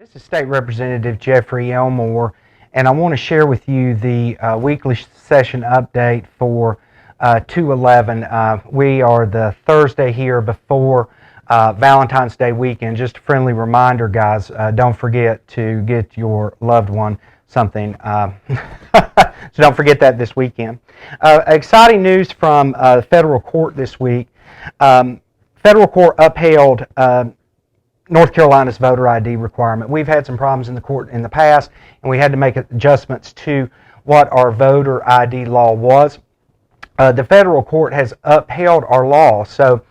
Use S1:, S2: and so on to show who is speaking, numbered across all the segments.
S1: This is State Representative Jeffrey Elmore, and I want to share with you the weekly session update for 2/11. We are the Thursday here before Valentine's Day weekend. Just a friendly reminder, guys, don't forget to get your loved one something. So don't forget that this weekend. Exciting news from federal court this week. Federal court upheld North Carolina's voter ID requirement. We've had some problems in the court in the past, and we had to make adjustments to what our voter ID law was. The federal court has upheld our law, so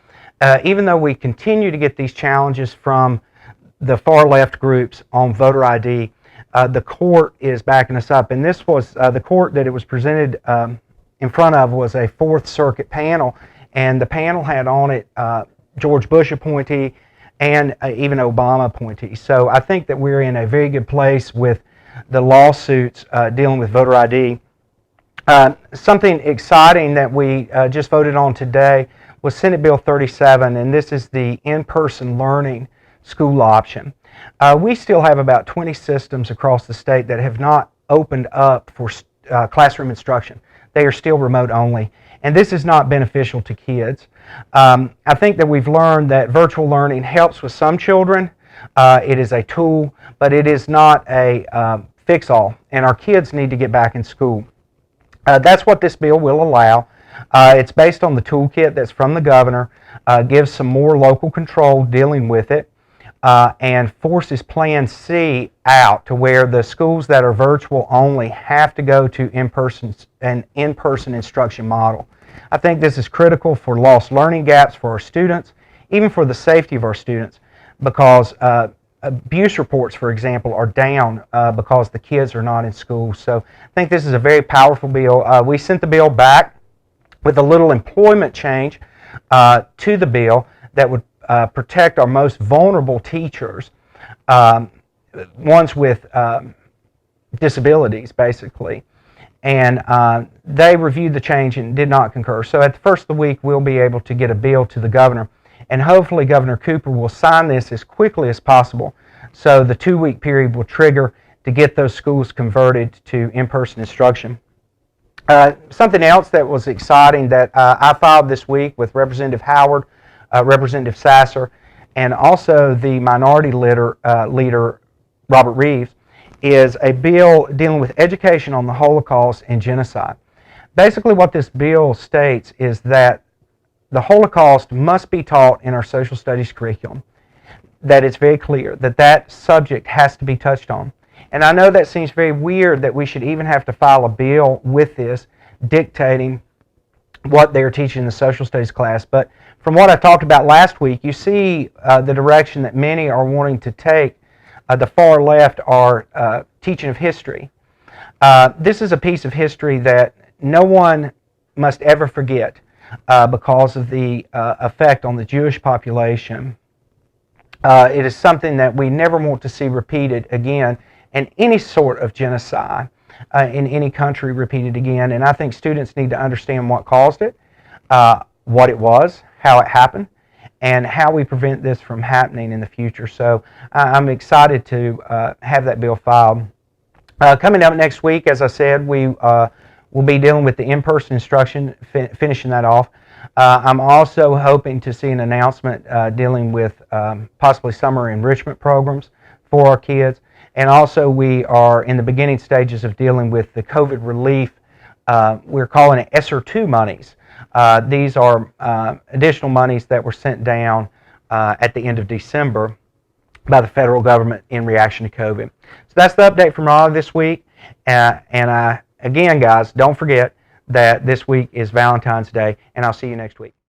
S1: even though we continue to get these challenges from the far left groups on voter ID, the court is backing us up. And this was the court that it was presented in front of was a Fourth Circuit panel, and the panel had on it George Bush appointee and even Obama appointees. So I think that we're in a very good place with the lawsuits dealing with voter ID. Something exciting that we just voted on today was Senate Bill 37, and this is the in-person learning school option. We still have about 20 systems across the state that have not opened up for classroom instruction. They are still remote only, and this is not beneficial to kids. I think that we've learned that virtual learning helps with some children. It is a tool, but it is not a fix-all, and our kids need to get back in school. That's what this bill will allow. It's based on the toolkit that's from the governor, gives some more local control dealing with it, and forces Plan C out to where the schools that are virtual only have to go to an in-person instruction model. I think this is critical for lost learning gaps for our students, even for the safety of our students, because abuse reports, for example, are down because the kids are not in school. So I think this is a very powerful bill. We sent the bill back with a little employment change to the bill that would protect our most vulnerable teachers, ones with disabilities, basically. And they reviewed the change and did not concur. So at the first of the week, we'll be able to get a bill to the governor, and hopefully Governor Cooper will sign this as quickly as possible, so the 2-week period will trigger to get those schools converted to in-person instruction. Something else that was exciting that I filed this week with Representative Howard, Representative Sasser, and also the minority leader Robert Reeves, is a bill dealing with education on the Holocaust and genocide. Basically what this bill states is that the Holocaust must be taught in our social studies curriculum, that it's very clear that that subject has to be touched on. And I know that seems very weird that we should even have to file a bill with this dictating what they're teaching in the social studies class, but from what I talked about last week, you see the direction that many are wanting to take. The far left are teaching of history. This is a piece of history that no one must ever forget because of the effect on the Jewish population. It is something that we never want to see repeated again, and any sort of genocide in any country repeated again. And I think students need to understand what caused it, what it was, how it happened, and how we prevent this from happening in the future. So I'm excited to have that bill filed. Coming up next week, as I said, we will be dealing with the in-person instruction, finishing that off. I'm also hoping to see an announcement dealing with possibly summer enrichment programs for our kids. And also we are in the beginning stages of dealing with the COVID relief. We're calling it ESSER 2 monies. These are additional monies that were sent down at the end of December by the federal government in reaction to COVID. So that's the update from Raleigh this week. Again, guys, don't forget that this week is Valentine's Day, and I'll see you next week.